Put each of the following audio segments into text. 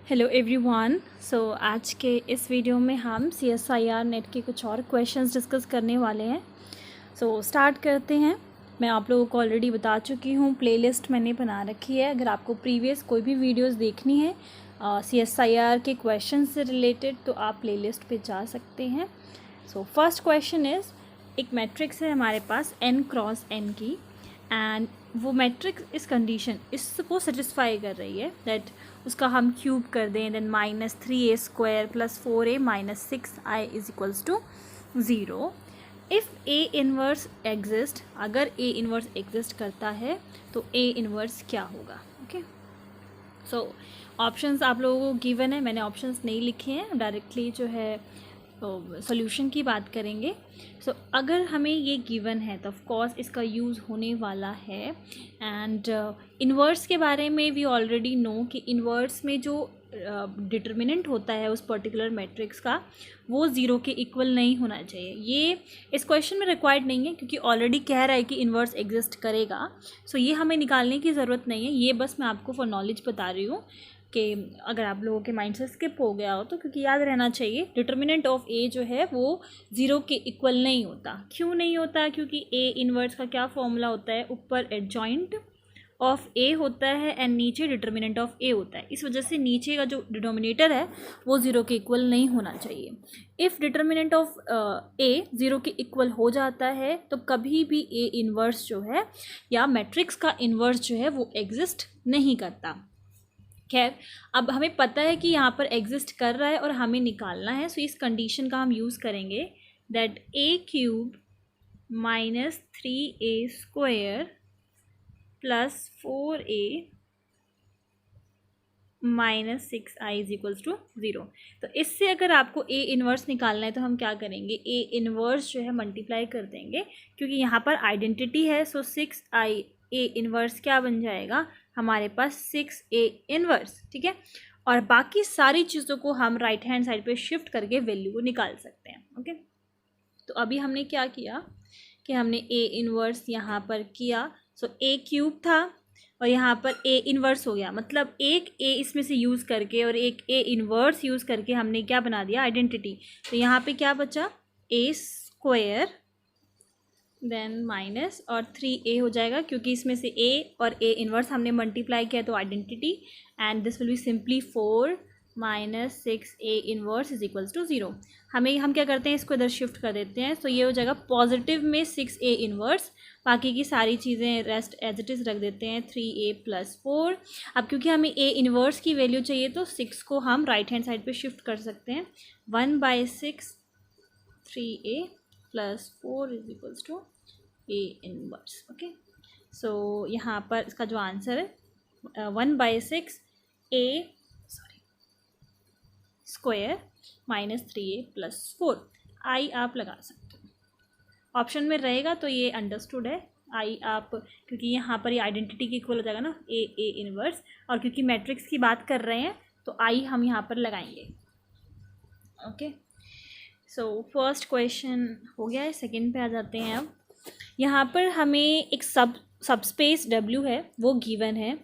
Hello everyone. आज के इस वीडियो में हम CSIR नेट के कुछ और क्वेश्चंस डिस्कस करने वाले हैं। स्टार्ट करते हैं। मैं आप लोगों को ऑलरेडी बता चुकी हूँ, प्लेलिस्ट मैंने बना रखी है। अगर आपको प्रीवियस कोई भी वीडियोस देखनी है CSIR के क्वेश्चन से रिलेटेड तो आप प्लेलिस्ट पे जा सकते हैं। फर्स्ट क्वेश्चन इज़, एक मैट्रिक्स है हमारे पास n क्रॉस n की, एंड वो मैट्रिक्स इस कंडीशन इसको सेटिस्फाई कर रही है दैट उसका हम क्यूब कर दें, then -3a² + 4a - 6i is equals to 0। If A inverse exist, अगर A इनवर्स एग्जिस्ट करता है तो A इनवर्स क्या होगा। ओके, ऑप्शंस आप लोगों को गिवन है, मैंने ऑप्शंस नहीं लिखे हैं, डायरेक्टली जो है सॉल्यूशन की बात करेंगे। अगर हमें ये गिवन है तो ऑफ कोर्स इसका यूज़ होने वाला है। एंड इन्वर्स के बारे में वी ऑलरेडी नो कि इन्वर्स में जो डिटर्मिनेंट होता है उस पर्टिकुलर मैट्रिक्स का, वो 0 के इक्वल नहीं होना चाहिए। ये इस क्वेश्चन में रिक्वायर्ड नहीं है क्योंकि ऑलरेडी कह रहा है कि इन्वर्स एग्जिस्ट करेगा। ये हमें निकालने की ज़रूरत नहीं है, ये बस मैं आपको फॉर नॉलेज बता रही हूँ कि अगर आप लोगों के माइंड से स्किप हो गया हो तो, क्योंकि याद रहना चाहिए डिटर्मिनेंट ऑफ ए जो है वो 0 के इक्वल नहीं होता। क्यों नहीं होता? क्योंकि ए इनवर्स का क्या फॉर्मूला होता है, ऊपर एडजॉइंट ऑफ ए होता है एंड नीचे डिटर्मिनेंट ऑफ ए होता है। इस वजह से नीचे का जो डिनोमिनेटर है वो 0 के इक्वल नहीं होना चाहिए। इफ़ डिटर्मिनेंट ऑफ ए 0 के इक्वल हो जाता है तो कभी भी ए इनवर्स जो है या मैट्रिक्स का इनवर्स जो है वो एग्जिस्ट नहीं करता। खैर, अब हमें पता है कि यहाँ पर एग्जिस्ट कर रहा है और हमें निकालना है। इस कंडीशन का हम यूज़ करेंगे that a³ - 3a² + 4a - 6i is equals to 0। तो इससे अगर आपको a इनवर्स निकालना है तो हम क्या करेंगे, a इनवर्स जो है मल्टीप्लाई कर देंगे क्योंकि यहाँ पर आइडेंटिटी है। 6i a इनवर्स क्या बन जाएगा हमारे पास, 6a इनवर्स। ठीक है, और बाकी सारी चीज़ों को हम राइट हैंड साइड पे शिफ्ट करके वैल्यू को निकाल सकते हैं। ओके, तो अभी हमने क्या किया कि हमने a इनवर्स यहाँ पर किया। a³ था और यहाँ पर a इनवर्स हो गया, मतलब एक a इसमें से यूज़ करके और एक a इनवर्स यूज़ करके हमने क्या बना दिया, आइडेंटिटी। तो यहाँ पे क्या बचा, a² देन माइनस और 3a हो जाएगा क्योंकि इसमें से a और a इनवर्स हमने मल्टीप्लाई किया तो identity, and this will be simply 4 - 6a inverse is equals to 0। हम क्या करते हैं, इसको इधर शिफ्ट कर देते हैं। ये हो जाएगा पॉजिटिव में 6a इनवर्स, बाकी की सारी चीज़ें रेस्ट एज इट इज़ रख देते हैं, 3a + 4। अब क्योंकि हमें a इनवर्स की वैल्यू चाहिए तो 6 को हम राइट हैंड साइड पे शिफ्ट कर सकते हैं। 1/6 3a + 4 is equals to a inverse. Okay, यहाँ पर इसका जो आंसर है 1/6 a स्क्वायर - 3a + 4। आई आप लगा सकते हो, ऑप्शन में रहेगा तो ये अंडरस्टूड है। आई आप, क्योंकि यहाँ पर ये आइडेंटिटी के इक्वल हो जाएगा ना, a इनवर्स, और क्योंकि मैट्रिक्स की बात कर रहे हैं तो आई हम यहाँ पर लगाएंगे। ओके, फर्स्ट क्वेश्चन हो गया है। सेकंड पे आ जाते हैं। अब यहाँ पर हमें एक सबस्पेस W है, वो गिवन है।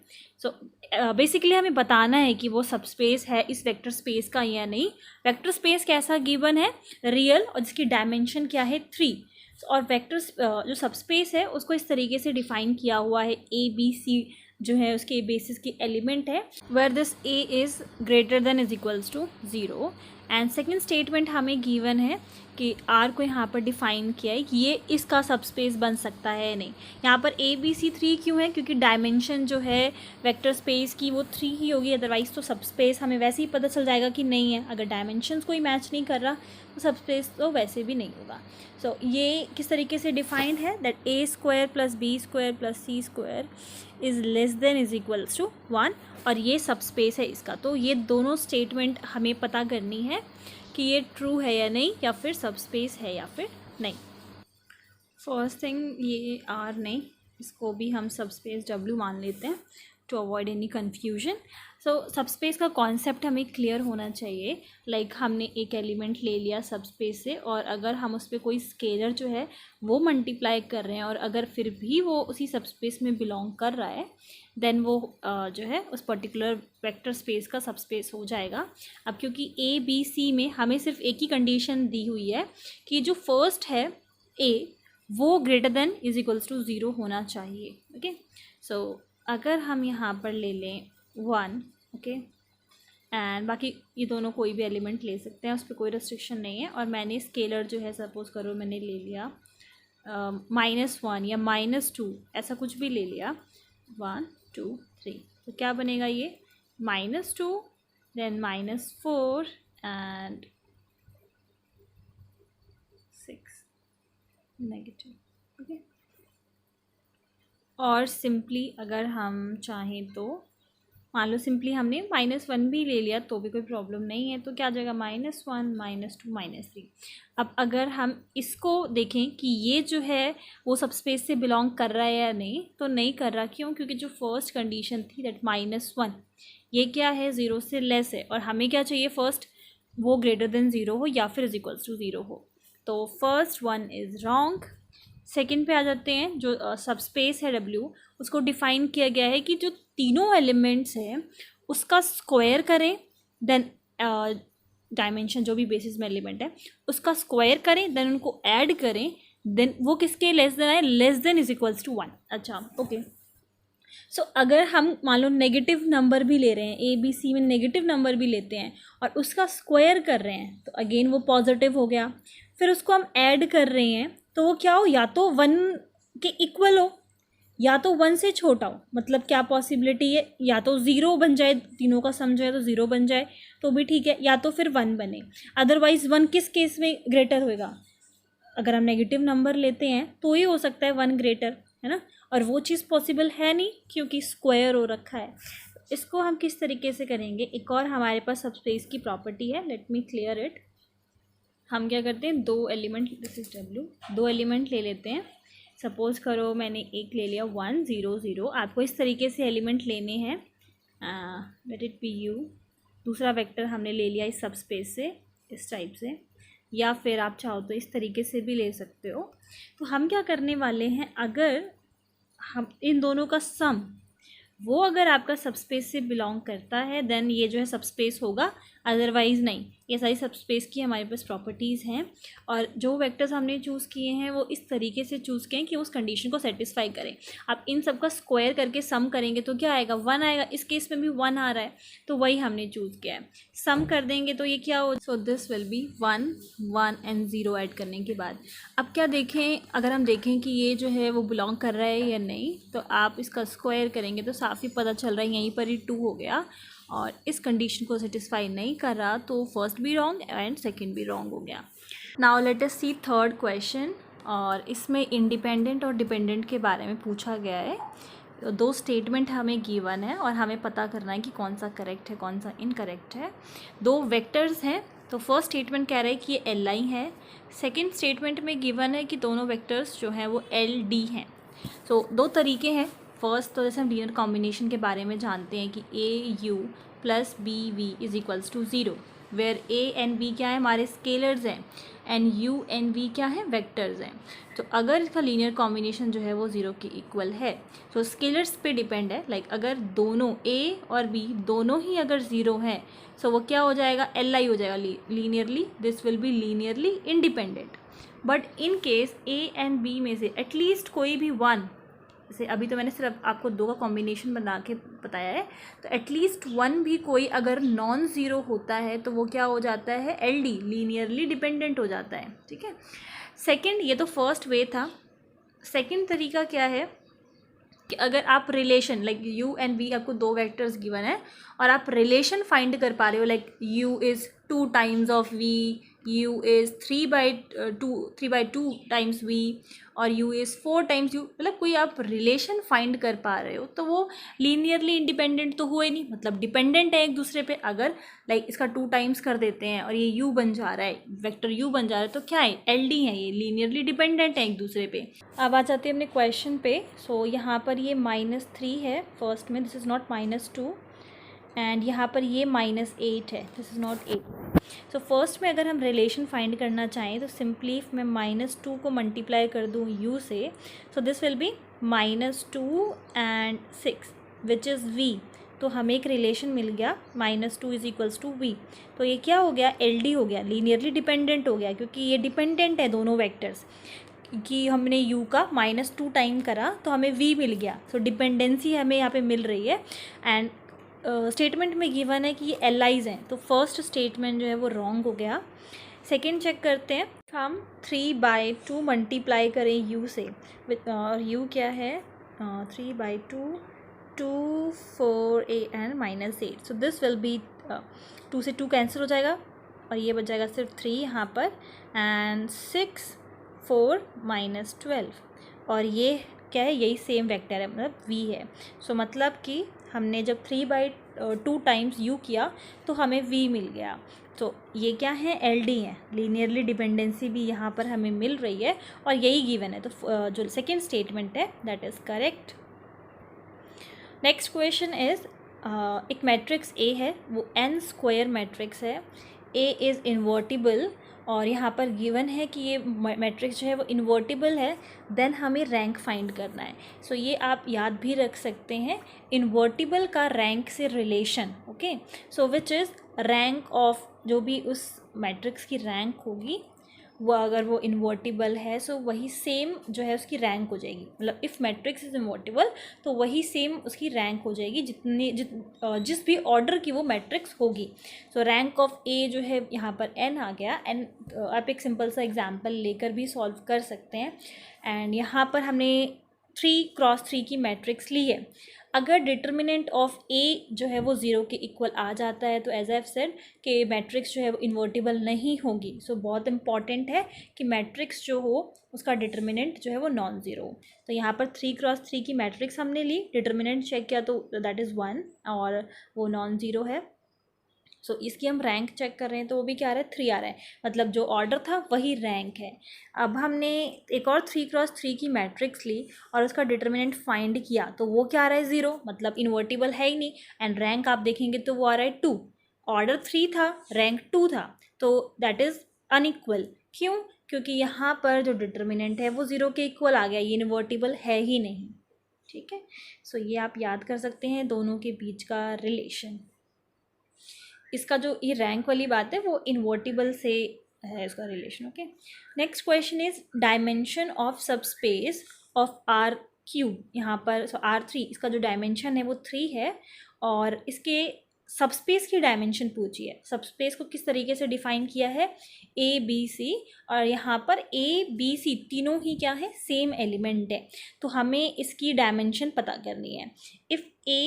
बेसिकली हमें बताना है कि वो सबस्पेस है इस वेक्टर स्पेस का या नहीं। वेक्टर स्पेस कैसा गिवन है, रियल, और जिसकी डायमेंशन क्या है 3। और वेक्टर जो सबस्पेस है उसको इस तरीके से डिफाइन किया हुआ है, ABC जो है उसके बेसिस की एलिमेंट है, where this A is greater than is equals to 0। And second statement हमें गिवन है कि R को यहाँ पर डिफाइन किया है कि ये इसका सबस्पेस बन सकता है नहीं। यहाँ पर ABC 3 क्यों है, क्योंकि डायमेंशन जो है वेक्टर स्पेस की वो 3 ही होगी, अदरवाइज़ तो सबस्पेस हमें वैसे ही पता चल जाएगा कि नहीं है। अगर डायमेंशंस कोई मैच नहीं कर रहा तो सबस्पेस तो वैसे भी नहीं होगा। ये किस तरीके से डिफाइंड है that a² + b² + c² is less than is equals to 1, और ये सबस्पेस है इसका। तो ये दोनों स्टेटमेंट हमें पता करनी है कि ये ट्रू है या नहीं, या फिर सबस्पेस है या फिर नहीं। फर्स्ट थिंग, ये R नहीं, इसको भी हम सबस्पेस W मान लेते हैं। To avoid any confusion. So subspace का कॉन्सेप्ट हमें क्लियर होना चाहिए। लाइक हमने एक एलिमेंट ले लिया सबस्पेस से, और अगर हम उस पर कोई स्केलर जो है वो मल्टीप्लाई कर रहे हैं और अगर फिर भी वो उसी सबस्पेस में बिलोंग कर रहा है, देन वो जो है उस पर्टिकुलर वेक्टर स्पेस का सबस्पेस हो जाएगा। अब क्योंकि ए बी सी में हमें सिर्फ एक ही कंडीशन दी हुई है कि जो फर्स्ट है ए वो greater than is equals to 0 होना चाहिए। ओके, सो अगर हम यहाँ पर ले लें 1, ओके, एंड बाकी ये दोनों कोई भी एलिमेंट ले सकते हैं, उस पर कोई रेस्ट्रिक्शन नहीं है। और मैंने स्केलर जो है सपोज करो मैंने ले लिया -1 या -2, ऐसा कुछ भी ले लिया, 1 2 3, तो क्या बनेगा ये -2 देन -4 एंड 6 नेगेटिव। ओके, और सिंपली अगर हम चाहें तो मान लो सिंपली हमने -1 भी ले लिया तो भी कोई प्रॉब्लम नहीं है, तो क्या आ जाएगा -1 -2 -3। अब अगर हम इसको देखें कि ये जो है वो सबस्पेस से बिलोंग कर रहा है या नहीं, तो नहीं कर रहा। क्यों? क्योंकि जो फर्स्ट कंडीशन थी दैट -1 ये क्या है 0 से लेस है, और हमें क्या चाहिए फर्स्ट वो ग्रेटर देन 0 हो या फिर इज इक्वल्स टू 0 हो। तो first one is wrong. Second पे आ जाते हैं, जो सबस्पेस है W उसको डिफाइन किया गया है कि जो तीनों एलिमेंट्स हैं उसका स्क्वायर करें, देन डायमेंशन जो भी बेसिस में एलिमेंट है उसका स्क्वायर करें, देन उनको ऐड करें, देन वो किसके लेस देन आए, less than is equals to 1। अच्छा, ओके, सो अगर हम मान लो नेगेटिव नंबर भी ले रहे हैं, ए बी सी में नेगेटिव नंबर भी लेते हैं और उसका स्क्वायर कर रहे हैं, तो अगेन वो पॉजिटिव हो गया। फिर उसको हम ऐड कर रहे हैं तो वो क्या हो, या तो 1 के इक्वल हो या तो 1 से छोटा हो। मतलब क्या पॉसिबिलिटी है, या तो 0 बन जाए, तीनों का सम जो है तो 0 बन जाए तो भी ठीक है, या तो फिर 1 बने। अदरवाइज़ 1 किस केस में ग्रेटर होएगा, अगर हम नेगेटिव नंबर लेते हैं तो ही हो सकता है 1 ग्रेटर, है ना, और वो चीज़ पॉसिबल है नहीं क्योंकि स्क्वायर हो रखा है। इसको हम किस तरीके से करेंगे, एक और हमारे पास सबस्पेस की प्रॉपर्टी है, लेट मी क्लियर इट। हम क्या करते हैं, 2 element, this is W, 2 element ले लेते हैं। सपोज़ करो मैंने एक ले लिया 1 0 0, आपको इस तरीके से एलिमेंट लेने हैं, लेट इट बी U। दूसरा वेक्टर हमने ले लिया इस सबस्पेस से, इस टाइप से, या फिर आप चाहो तो इस तरीके से भी ले सकते हो। तो हम क्या करने वाले हैं, अगर हम इन दोनों का सम वो अगर आपका सबस्पेस से बिलोंग करता है देन ये जो है सबस्पेस होगा, अदरवाइज़ नहीं। ये सारी सबस्पेस की हमारे पास प्रॉपर्टीज़ हैं, और जो वेक्टर्स हमने चूज़ किए हैं वो इस तरीके से चूज़ किए हैं कि उस कंडीशन को सेटिस्फाई करें। आप इन सब का स्क्वायर करके सम करेंगे तो क्या आएगा, 1 आएगा। इस केस में भी 1 आ रहा है तो वही हमने चूज़ किया है। सम कर देंगे तो ये क्या हो, so this will B 1 1 and 0 add करने के बाद। अब क्या देखें, अगर हम देखें कि ये जो है वो बिलोंग कर रहा है या नहीं, तो आप इसका स्क्वायर करेंगे तो साफ ही पता चल रहा है यहीं पर ही 2 हो गया, और इस कंडीशन को सेटिस्फाई नहीं कर रहा तो फर्स्ट भी रॉन्ग एंड सेकंड भी रॉन्ग हो गया। नाउ लेट अस सी थर्ड क्वेश्चन, और इसमें इंडिपेंडेंट और डिपेंडेंट के बारे में पूछा गया है। 2 स्टेटमेंट हमें गिवन है और हमें पता करना है कि कौन सा करेक्ट है कौन सा इनकरेक्ट है। 2 वेक्टर्स हैं, तो फर्स्ट स्टेटमेंट कह रहा है कि ये Li है। सेकेंड स्टेटमेंट में गिवन है कि दोनों वेक्टर्स जो हैं वो LD हैं। सो 2 तरीके हैं। फर्स्ट तो जैसे हम लीनियर कॉम्बिनेशन के बारे में जानते हैं कि AU + BV is equals to 0, where A and B क्या है, हमारे स्केलर्स हैं, एंड U एंड V क्या है, वेक्टर्स हैं। तो अगर इसका लीनियर कॉम्बिनेशन जो है वो 0 के इक्वल है तो स्केलर्स पे डिपेंड है। लाइक अगर दोनों A और B दोनों ही अगर 0 हैं सो वो क्या हो जाएगा, Li हो जाएगा linearly, this will B linearly independent. But in case A and B में से एटलीस्ट कोई भी 1, जैसे अभी तो मैंने सिर्फ आपको 2 का कॉम्बिनेशन बना के बताया है, तो एटलीस्ट 1 भी कोई अगर नॉन ज़ीरो होता है तो वो क्या हो जाता है, LD लीनियरली डिपेंडेंट हो जाता है। ठीक है, सेकंड, ये तो फर्स्ट वे था। सेकंड तरीका क्या है कि अगर आप relation like U and V, आपको 2 वेक्टर्स गिवन है और आप रिलेशन फाइंड कर पा रहे हो, like U is 2 times of V u is 3/2 times v और u इज़ 4 टाइम्स u, मतलब कोई आप रिलेशन फाइंड कर पा रहे हो तो वो लीनियरली इंडिपेंडेंट तो हुए नहीं, मतलब डिपेंडेंट है एक दूसरे पे। अगर लाइक इसका 2 टाइम्स कर देते हैं और ये u बन जा रहा है, वेक्टर u बन जा रहा है, तो क्या है, LD है, ये लीनियरली डिपेंडेंट है एक दूसरे पे। अब आ जाते हैं अपने क्वेश्चन पे। सो यहाँ पर ये -3 है फर्स्ट में, दिस इज़ नॉट -2, एंड यहाँ पर ये -8 है, this is not 8। So first में अगर हम रिलेशन फाइंड करना चाहें तो सिंपली मैं -2 को मल्टीप्लाई कर दूँ u से, so this will B -2 and 6 which is v। तो हमें एक रिलेशन मिल गया -2 = v। तो ये क्या हो गया, LD हो गया, लीनियरली डिपेंडेंट हो गया, क्योंकि ये डिपेंडेंट है दोनों वेक्टर्स, कि हमने u का -2 टाइम करा तो हमें v मिल गया। सो डिपेंडेंसी हमें यहाँ पे मिल रही है। एंड स्टेटमेंट में गिवन है कि ये एलाइज हैं, तो फर्स्ट स्टेटमेंट जो है वो रॉन्ग हो गया। सेकंड चेक करते हैं, हम 3/2 मल्टीप्लाई करें u से, और u क्या है, 3/2 2 4 and -8। So this will B 2 से 2 कैंसिल हो जाएगा और ये बच जाएगा सिर्फ 3 यहाँ पर, एंड 6 4 -12, और ये क्या है, यही सेम वेक्टर है, मतलब v है। सो मतलब कि हमने जब 3/2 टाइम्स u किया तो हमें v मिल गया। तो ये क्या है, LD है, लीनियरली डिपेंडेंसी भी यहाँ पर हमें मिल रही है और यही गिवन है। तो जो सेकेंड स्टेटमेंट है that is correct. Next question is, एक मैट्रिक्स A है, वो n² मैट्रिक्स है, A इज़ इन्वर्टिबल, और यहाँ पर गिवन है कि ये मैट्रिक्स जो है वो इन्वर्टिबल है, देन हमें रैंक फाइंड करना है। सो ये आप याद भी रख सकते हैं, इन्वर्टिबल का रैंक से relation, okay. So which is rank of, जो भी उस मैट्रिक्स की रैंक होगी वो, अगर वो इन्वर्टिबल है सो वही सेम जो है उसकी रैंक हो जाएगी, मतलब इफ़ मैट्रिक्स इज़ इन्वर्टिबल तो वही सेम उसकी रैंक हो जाएगी जिस भी ऑर्डर की वो मैट्रिक्स होगी। सो रैंक ऑफ ए जो है यहाँ पर n आ गया। एन आप एक सिंपल सा एग्जांपल लेकर भी सॉल्व कर सकते हैं। एंड यहाँ पर हमने 3x3 की मैट्रिक्स ली है। अगर डिटर्मिनेंट ऑफ ए जो है वो 0 के इक्वल आ जाता है तो एज आई हैव सेड कि मैट्रिक्स जो है वो इन्वर्टिबल नहीं होगी। सो बहुत इंपॉर्टेंट है कि मैट्रिक्स जो हो उसका डिटर्मिनेंट जो है वो नॉन ज़ीरो हो। तो यहाँ पर 3x3 की मैट्रिक्स हमने ली, डिटर्मिनेंट चेक किया तो दैट इज़ 1 और वो नॉन ज़ीरो है। सो इसकी हम रैंक चेक कर रहे हैं तो वो भी क्या आ रहा है, 3 आ रहा है, मतलब जो ऑर्डर था वही रैंक है। अब हमने एक और 3x3 की मैट्रिक्स ली और उसका डिटर्मिनेंट फाइंड किया तो वो क्या आ रहा है, 0, मतलब इन्वर्टिबल है ही नहीं। एंड रैंक आप देखेंगे तो वो आ रहा है 2, ऑर्डर 3 था, रैंक 2 था, तो दैट इज़ अनइक्वल। क्यों, क्योंकि यहाँ पर जो डिटर्मिनेंट है वो 0 के इक्वल आ गया, ये इन्वर्टिबल है ही नहीं। ठीक है, सो ये आप याद कर सकते हैं दोनों के बीच का रिलेशन। इसका जो ये रैंक वाली बात है वो इन्वर्टिबल से है इसका relation, okay. Next question is dimension of subspace of R3। यहाँ पर R3 इसका जो डायमेंशन है वो 3 है और इसके सबस्पेस की डायमेंशन पूछी है। सबस्पेस को किस तरीके से डिफाइन किया है, ABC, और यहाँ पर ABC तीनों ही क्या है, सेम एलिमेंट है, तो हमें इसकी डायमेंशन पता करनी है। इफ़ A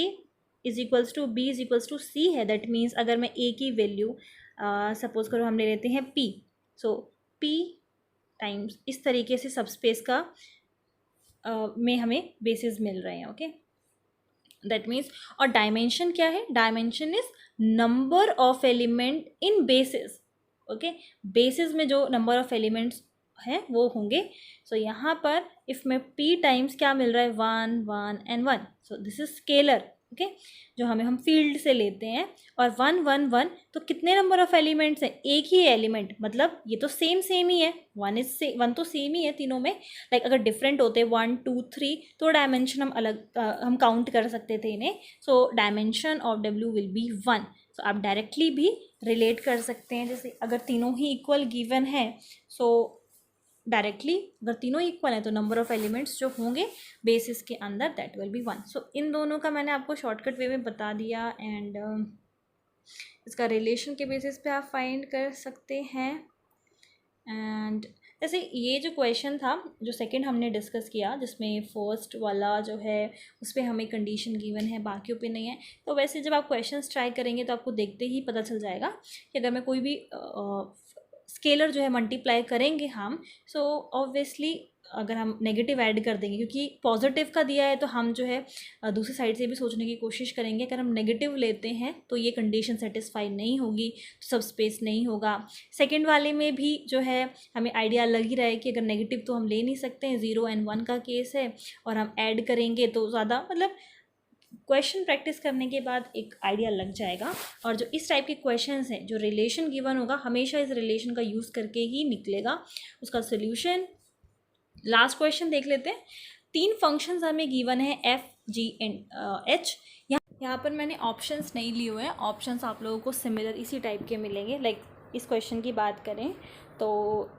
=B =C है, दैट मीन्स अगर मैं A की वैल्यू सपोज करो हम ले लेते हैं P, सो P टाइम्स इस तरीके से सबस्पेस का में हमें बेसिस मिल रहे हैं, ओके। दैट मीन्स, और डायमेंशन क्या है, dimension is number of element in basis, okay. Basis में जो नंबर ऑफ एलिमेंट्स हैं वो होंगे। सो यहाँ पर इफ़ में P टाइम्स क्या मिल रहा है, 1 1 and 1, so this is scalar, okay, जो हम फील्ड से लेते हैं। और 1 1 1 तो कितने नंबर ऑफ एलिमेंट्स हैं, एक ही एलिमेंट, मतलब ये तो सेम ही है, 1 तो सेम ही है तीनों में। लाइक अगर डिफरेंट होते 1 2 3 तो डायमेंशन हम अलग हम काउंट कर सकते थे इन्हें। So dimension of W will be 1। सो आप डायरेक्टली भी रिलेट कर सकते हैं, जैसे अगर तीनों ही इक्वल गिवन है, सो डायरेक्टली अगर तीनों इक्वल है तो नंबर ऑफ एलिमेंट्स जो होंगे बेसिस के अंदर दैट विल बी 1। सो इन दोनों का मैंने आपको शॉर्टकट वे में बता दिया। एंड इसका रिलेशन के बेसिस पे आप फाइंड कर सकते हैं। एंड जैसे ये जो क्वेश्चन था जो सेकंड हमने डिस्कस किया, जिसमें फर्स्ट वाला जो है उस पर हमें कंडीशन गिवन है, बाकियों पे नहीं है, तो वैसे जब आप क्वेश्चंस ट्राई करेंगे तो आपको देखते ही पता चल जाएगा कि अगर मैं कोई भी स्केलर जो है मल्टीप्लाई करेंगे हम, सो ऑब्वियसली अगर हम नेगेटिव ऐड कर देंगे, क्योंकि पॉजिटिव का दिया है तो हम जो है दूसरी साइड से भी सोचने की कोशिश करेंगे। अगर हम नेगेटिव लेते हैं तो ये कंडीशन सेटिस्फाई नहीं होगी, तो सब स्पेस नहीं होगा। सेकंड वाले में भी जो है हमें आइडिया लग ही रहा है कि अगर नेगेटिव तो हम ले नहीं सकते हैं, 0 and 1 का केस है, और हम ऐड करेंगे तो ज़्यादा मतलब क्वेश्चन प्रैक्टिस करने के बाद एक आइडिया लग जाएगा। और जो इस टाइप के क्वेश्चंस हैं, जो रिलेशन गिवन होगा हमेशा इस रिलेशन का यूज़ करके ही निकलेगा उसका सोल्यूशन। लास्ट क्वेश्चन देख लेते हैं। 3 फंक्शंस हमें गिवन है f, g एंड h। यहाँ पर मैंने ऑप्शंस नहीं लिए हुए हैं, ऑप्शंस आप लोगों को सिमिलर इसी टाइप के मिलेंगे। लाइक इस क्वेश्चन की बात करें तो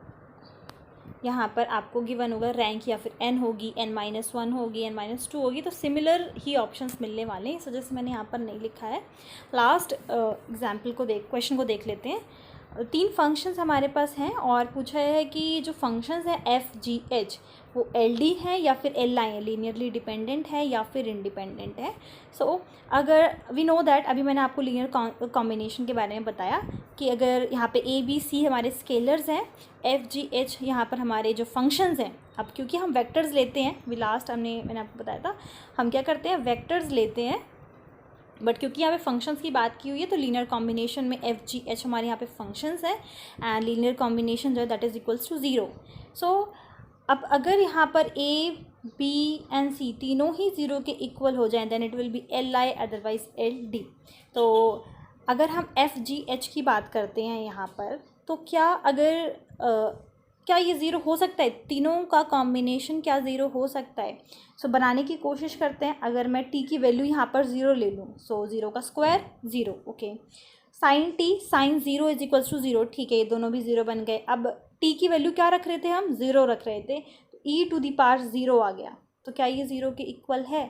यहाँ पर आपको गिवन होगा रैंक या फिर n होगी, n-1 होगी, n-2 होगी, तो सिमिलर ही ऑप्शंस मिलने वाले हैं, इस वजह से मैंने यहाँ पर नहीं लिखा है। लास्ट एग्जाम्पल को क्वेश्चन को देख लेते हैं। 3 फंक्शंस हमारे पास हैं और पूछा है कि जो फंक्शंस हैं एफ जी एच वो LD है या फिर LI है, लीनियरली डिपेंडेंट है या फिर इंडिपेंडेंट है। सो अगर वी नो दैट, अभी मैंने आपको लीनियर कॉम्बिनेशन के बारे में बताया कि अगर यहाँ पे ABC हमारे स्केलर्स हैं, FGH यहाँ पर हमारे जो फंक्शंस हैं, अब क्योंकि हम वेक्टर्स लेते हैं, मैंने आपको बताया था हम क्या करते हैं वेक्टर्स लेते हैं, बट क्योंकि यहाँ पे फंक्शंस की बात की हुई है तो लीनियर कॉम्बिनेशन में FGH हमारे यहाँ पे फंक्शंस है एंड लीनियर कॉम्बिनेशन जो है दैट इज़ इक्वल्स टू 0। सो अब अगर यहाँ पर A, B एंड C तीनों ही 0 के इक्वल हो जाएं then it will be LI otherwise LD। तो अगर हम FGH की बात करते हैं यहाँ पर तो क्या ये 0 हो सकता है, तीनों का कॉम्बिनेशन क्या 0 हो सकता है? सो बनाने की कोशिश करते हैं। अगर मैं t की वैल्यू यहाँ पर 0 ले लूँ, सो 0 का square 0, okay. Sine 0 is equals to 0, ठीक है, ये दोनों भी 0 बन गए। अब t की वैल्यू क्या रख रहे थे हम, 0 रख रहे थे, तो e⁻0 आ गया, तो क्या ये 0 के इक्वल है?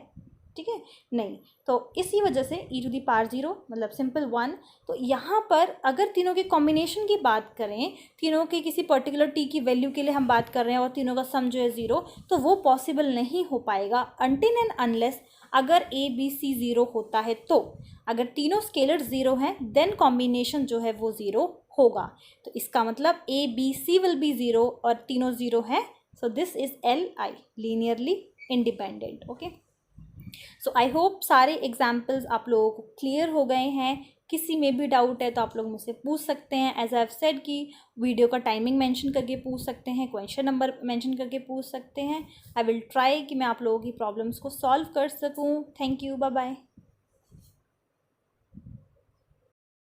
ठीक है, नहीं। तो इसी वजह से e⁻0 मतलब सिंपल 1। तो यहाँ पर अगर तीनों के कॉम्बिनेशन की बात करें, तीनों के किसी पर्टिकुलर t की वैल्यू के लिए हम बात कर रहे हैं और तीनों का सम जो है 0, तो वो पॉसिबल नहीं हो पाएगा अनटिल एंड अनलेस अगर ABC 0 होता है। तो अगर तीनों स्केलर 0 हैं देन कॉम्बिनेशन जो है वो 0 होगा। तो इसका मतलब ABC विल बी 0 और तीनों 0 हैं, so this is LI, linearly independent. Okay, so I hope सारे एग्जाम्पल्स आप लोगों को क्लियर हो गए हैं। किसी में भी डाउट है तो आप लोग मुझसे पूछ सकते हैं। एज आई हैव सेड कि वीडियो का टाइमिंग मेंशन करके पूछ सकते हैं, क्वेश्चन नंबर मेंशन करके पूछ सकते हैं। आई विल ट्राई कि मैं आप लोगों की प्रॉब्लम्स को सॉल्व कर सकूं। Thank you, bye bye.